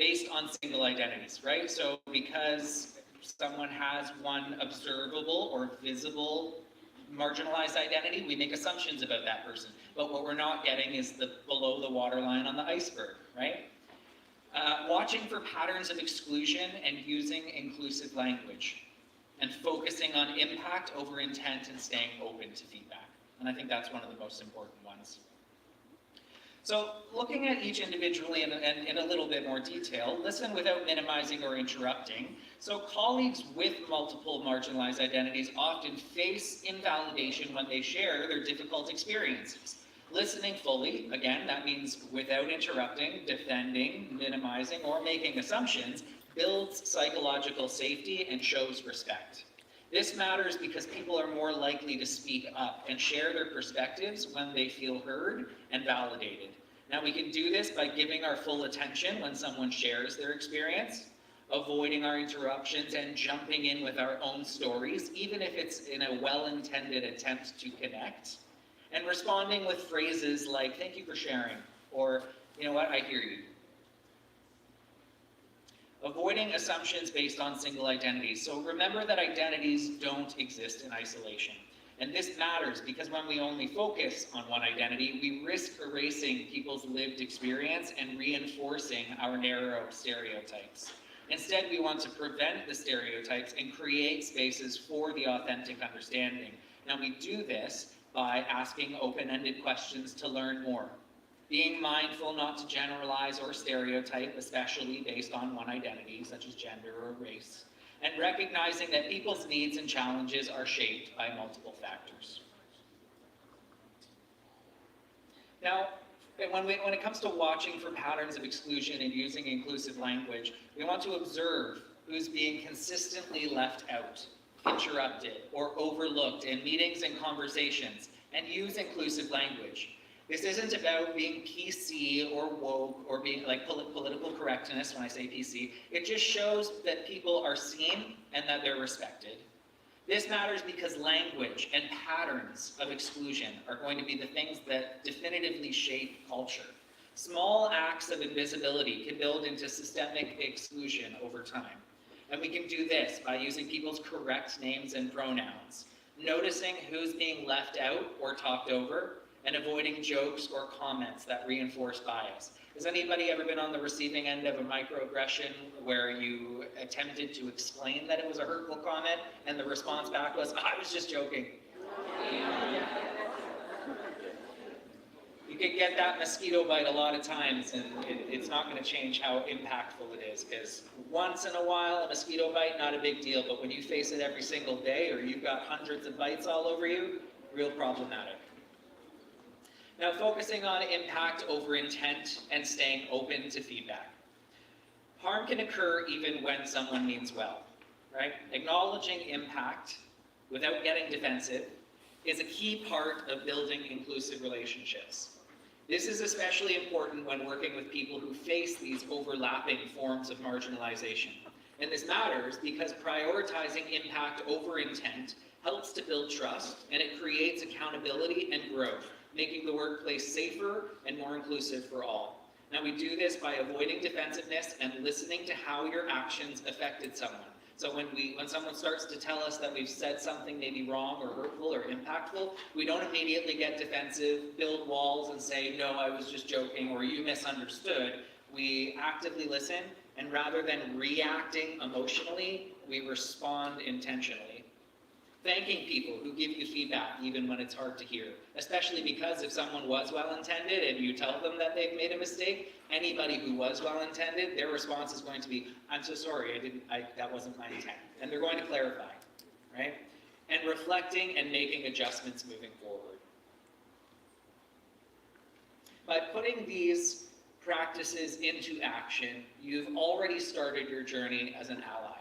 based on single identities, right? So because someone has one observable or visible marginalized identity, we make assumptions about that person. But what we're not getting is the below the waterline on the iceberg, right? Watching for patterns of exclusion and using inclusive language, and focusing on impact over intent and staying open to feedback. And I think that's one of the most important ones. So looking at each individually in a little bit more detail, listen without minimizing or interrupting. So colleagues with multiple marginalized identities often face invalidation when they share their difficult experiences. Listening fully, again, that means without interrupting, defending, minimizing, or making assumptions, builds psychological safety and shows respect. This matters because people are more likely to speak up and share their perspectives when they feel heard and validated. Now, we can do this by giving our full attention when someone shares their experience, avoiding our interruptions and jumping in with our own stories, even if it's in a well-intended attempt to connect, and responding with phrases like, "Thank you for sharing," or, "You know what, I hear you." Avoiding assumptions based on single identities. So remember that identities don't exist in isolation. And this matters because when we only focus on one identity, we risk erasing people's lived experience and reinforcing our narrow stereotypes. Instead, we want to prevent the stereotypes and create spaces for the authentic understanding. Now, we do this by asking open-ended questions to learn more, being mindful not to generalize or stereotype, especially based on one identity, such as gender or race, and recognizing that people's needs and challenges are shaped by multiple factors. Now, when it comes to watching for patterns of exclusion and using inclusive language, we want to observe who's being consistently left out, interrupted, or overlooked in meetings and conversations, and use inclusive language. This isn't about being PC or woke or being like political correctness when I say PC. It just shows that people are seen and that they're respected. This matters because language and patterns of exclusion are going to be the things that definitively shape culture. Small acts of invisibility can build into systemic exclusion over time. And we can do this by using people's correct names and pronouns, noticing who's being left out or talked over, and avoiding jokes or comments that reinforce bias. Has anybody ever been on the receiving end of a microaggression where you attempted to explain that it was a hurtful comment and the response back was, "I was just joking"? You can get that mosquito bite a lot of times, and it's not going to change how impactful it is, because once in a while, a mosquito bite, not a big deal, but when you face it every single day or you've got hundreds of bites all over you, real problematic. Now, focusing on impact over intent and staying open to feedback. Harm can occur even when someone means well, right? Acknowledging impact without getting defensive is a key part of building inclusive relationships. This is especially important when working with people who face these overlapping forms of marginalization. And this matters because prioritizing impact over intent helps to build trust, and it creates accountability and growth, making the workplace safer and more inclusive for all. Now, we do this by avoiding defensiveness and listening to how your actions affected someone. So when someone starts to tell us that we've said something maybe wrong or hurtful or impactful, we don't immediately get defensive, build walls, and say, "No, I was just joking," or "You misunderstood." We actively listen, and rather than reacting emotionally, we respond intentionally. Thanking people who give you feedback even when it's hard to hear, especially because if someone was well-intended and you tell them that they've made a mistake, anybody who was well-intended, their response is going to be, "I'm so sorry, that wasn't my intent." And they're going to clarify, right? And reflecting and making adjustments moving forward. By putting these practices into action, you've already started your journey as an ally.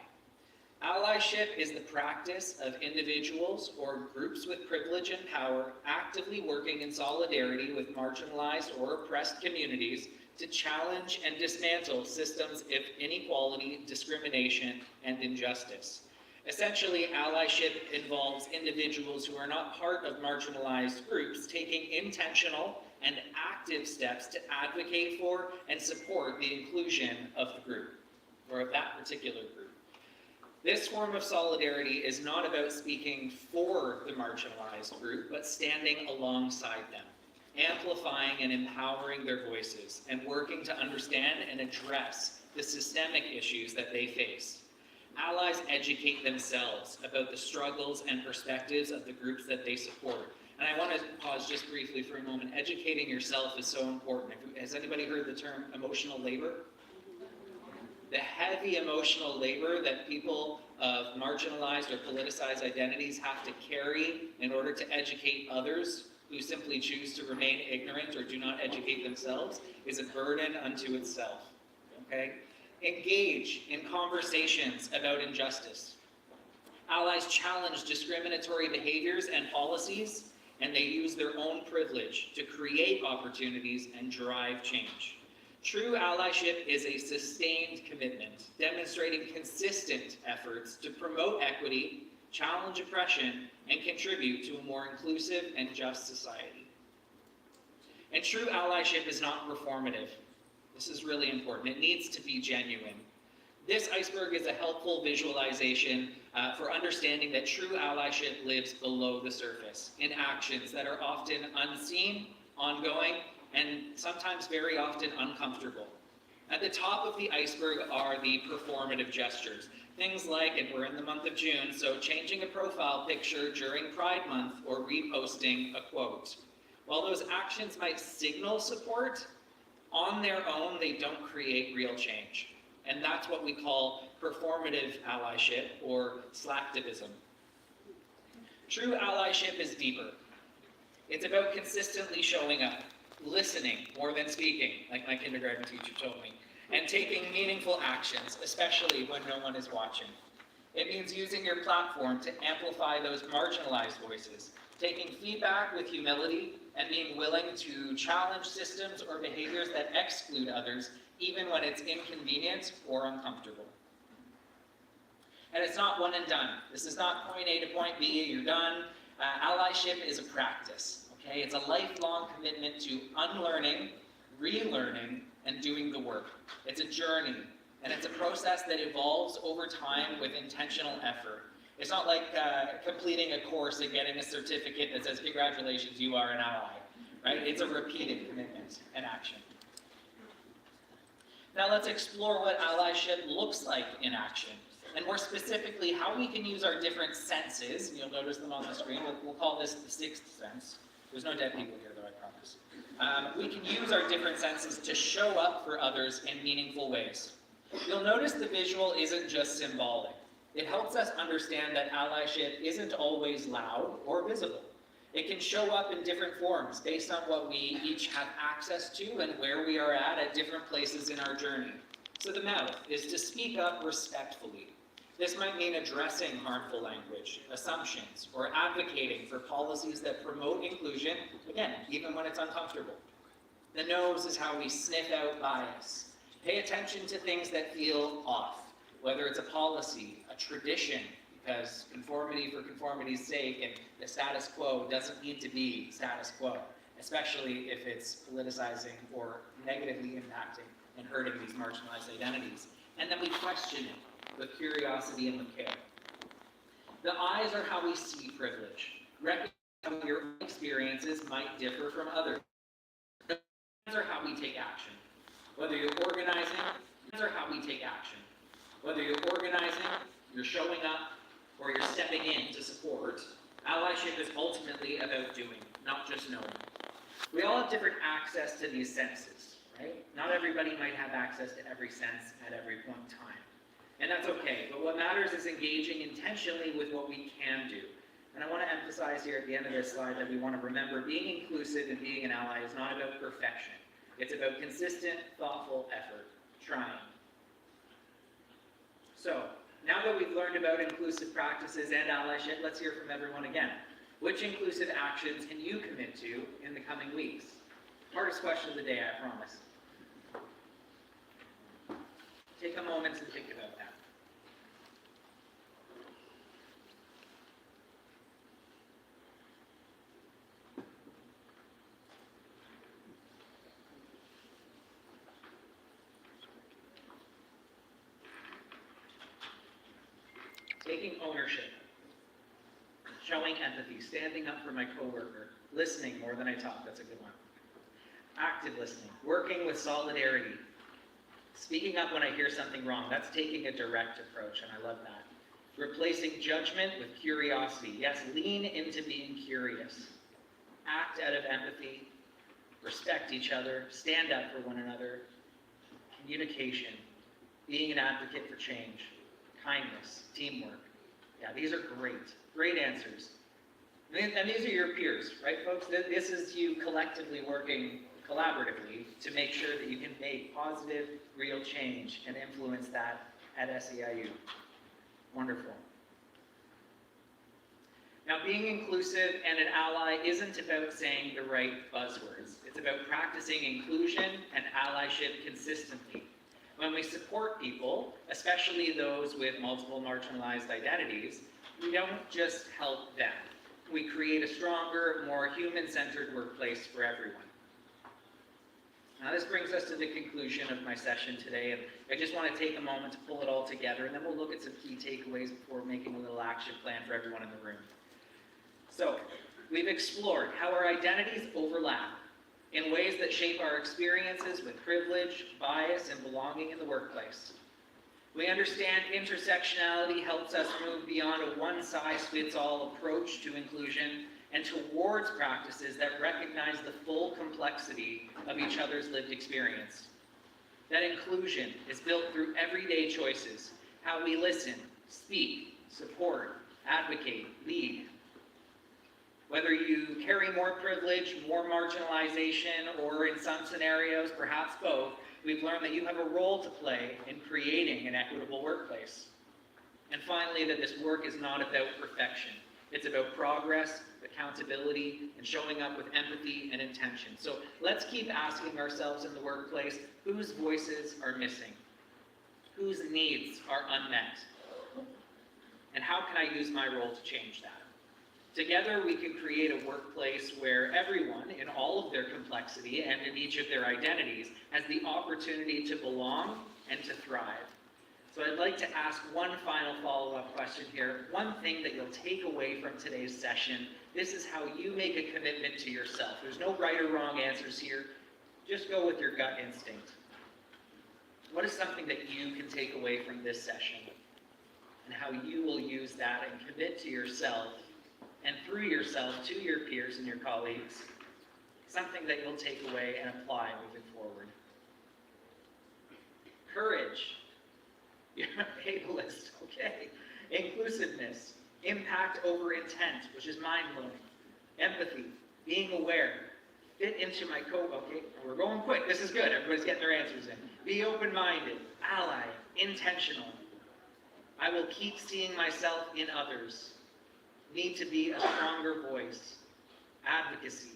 Allyship is the practice of individuals or groups with privilege and power actively working in solidarity with marginalized or oppressed communities to challenge and dismantle systems of inequality, discrimination, and injustice. Essentially, allyship involves individuals who are not part of marginalized groups taking intentional and active steps to advocate for and support the inclusion of the group, or of that particular group. This form of solidarity is not about speaking for the marginalized group, but standing alongside them, amplifying and empowering their voices, and working to understand and address the systemic issues that they face. Allies educate themselves about the struggles and perspectives of the groups that they support. And I want to pause just briefly for a moment. Educating yourself is so important. Has anybody heard the term emotional labor? The heavy emotional labor that people of marginalized or politicized identities have to carry in order to educate others who simply choose to remain ignorant or do not educate themselves is a burden unto itself. Okay? Engage in conversations about injustice. Allies challenge discriminatory behaviors and policies, and they use their own privilege to create opportunities and drive change. True allyship is a sustained commitment, demonstrating consistent efforts to promote equity, challenge oppression, and contribute to a more inclusive and just society. And true allyship is not performative. This is really important. It needs to be genuine. This iceberg is a helpful visualization for understanding that true allyship lives below the surface, in actions that are often unseen, ongoing, and sometimes very often uncomfortable. At the top of the iceberg are the performative gestures. Things like, and we're in the month of June, so changing a profile picture during Pride Month or reposting a quote. While those actions might signal support, on their own, they don't create real change. And that's what we call performative allyship or slacktivism. True allyship is deeper. It's about consistently showing up, listening more than speaking, like my kindergarten teacher told me, and taking meaningful actions, especially when no one is watching. It means using your platform to amplify those marginalized voices, taking feedback with humility, and being willing to challenge systems or behaviors that exclude others, even when it's inconvenient or uncomfortable. And it's not one and done. This is not point A to point B, you're done. Allyship is a practice, okay? It's a lifelong commitment to unlearning, relearning, and doing the work. It's a journey, and it's a process that evolves over time with intentional effort. It's not like completing a course and getting a certificate that says, congratulations, you are an ally, right? It's a repeated commitment and action. Now let's explore what allyship looks like in action, and more specifically, how we can use our different senses. You'll notice them on the screen. We'll call this the sixth sense. There's no dead people here, though, I promise. We can use our different senses to show up for others in meaningful ways. You'll notice the visual isn't just symbolic. It helps us understand that allyship isn't always loud or visible. It can show up in different forms based on what we each have access to and where we are at different places in our journey. So the mouth is to speak up respectfully. This might mean addressing harmful language, assumptions, or advocating for policies that promote inclusion, again, even when it's uncomfortable. The nose is how we sniff out bias. Pay attention to things that feel off, whether it's a policy, a tradition, because conformity for conformity's sake and the status quo doesn't need to be status quo, especially if it's politicizing or negatively impacting and hurting these marginalized identities. And then we question it with curiosity and with care. The eyes are how we see privilege. Recognize how your experiences might differ from others. The hands are how we take action. Whether you're organizing, hands are how we take action. Whether you're organizing, you're showing up, or you're stepping in to support, allyship is ultimately about doing, not just knowing. We all have different access to these senses, right? Not everybody might have access to every sense at every point in time. And that's okay, but what matters is engaging intentionally with what we can do. And I want to emphasize here at the end of this slide that we want to remember being inclusive and being an ally is not about perfection. It's about consistent, thoughtful effort, trying. So, now that we've learned about inclusive practices and allyship, let's hear from everyone again. Which inclusive actions can you commit to in the coming weeks? Hardest question of the day, I promise. Take a moment to think about that. ownership, showing empathy, standing up for my coworker, listening more than I talk, that's a good one. Active listening, working with solidarity, speaking up when I hear something wrong, that's taking a direct approach, and I love that. Replacing judgment with curiosity, yes, lean into being curious. Act out of empathy, respect each other, stand up for one another, communication, being an advocate for change, kindness, teamwork. Yeah, these are great answers. And these are your peers, right, folks? This is you collectively working collaboratively to make sure that you can make positive, real change and influence that at SEIU. Wonderful. Now, being inclusive and an ally isn't about saying the right buzzwords. It's about practicing inclusion and allyship consistently. When we support people, especially those with multiple marginalized identities, we don't just help them. We create a stronger, more human-centered workplace for everyone. Now, this brings us to the conclusion of my session today, and I just want to take a moment to pull it all together, and then we'll look at some key takeaways before making a little action plan for everyone in the room. So, we've explored how our identities overlap in ways that shape our experiences with privilege, bias, and belonging in the workplace. We understand intersectionality helps us move beyond a one-size-fits-all approach to inclusion and towards practices that recognize the full complexity of each other's lived experience. That inclusion is built through everyday choices, how we listen, speak, support, advocate, lead. Whether you carry more privilege, more marginalization, or in some scenarios, perhaps both, we've learned that you have a role to play in creating an equitable workplace. And finally, that this work is not about perfection. It's about progress, accountability, and showing up with empathy and intention. So let's keep asking ourselves in the workplace, whose voices are missing? Whose needs are unmet? And how can I use my role to change that? Together, we can create a workplace where everyone, in all of their complexity and in each of their identities, has the opportunity to belong and to thrive. So I'd like to ask one final follow-up question here. One thing that you'll take away from today's session, this is how you make a commitment to yourself. There's no right or wrong answers here. Just go with your gut instinct. What is something that you can take away from this session and how you will use that and commit to yourself and through yourself to your peers and your colleagues, something that you'll take away and apply moving forward? Courage. You're a ableist, okay. Inclusiveness. Impact over intent, which is mind-blowing. Empathy. Being aware. Fit into my okay, we're going quick. This is good. Everybody's getting their answers in. Be open-minded. Ally. Intentional. I will keep seeing myself in others. Need to be a stronger voice. Advocacy.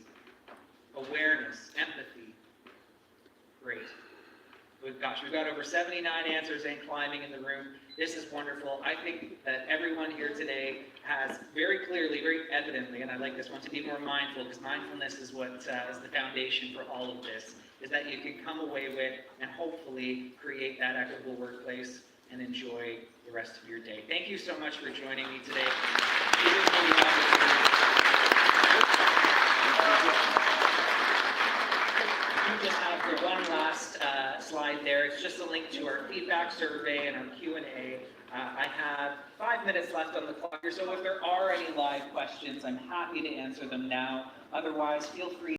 Awareness. Empathy. Great. We've got over 79 answers and climbing in the room. This is wonderful. I think that everyone here today has very clearly, very evidently, and I like this one, to be more mindful, because mindfulness is what is the foundation for all of this, is that you can come away with and hopefully create that equitable workplace and enjoy the rest of your day. Thank you so much for joining me today. You just have the one last slide there. It's just a link to our feedback survey and our Q&A. I have 5 minutes left on the clock here, so if there are any live questions, I'm happy to answer them now. Otherwise, feel free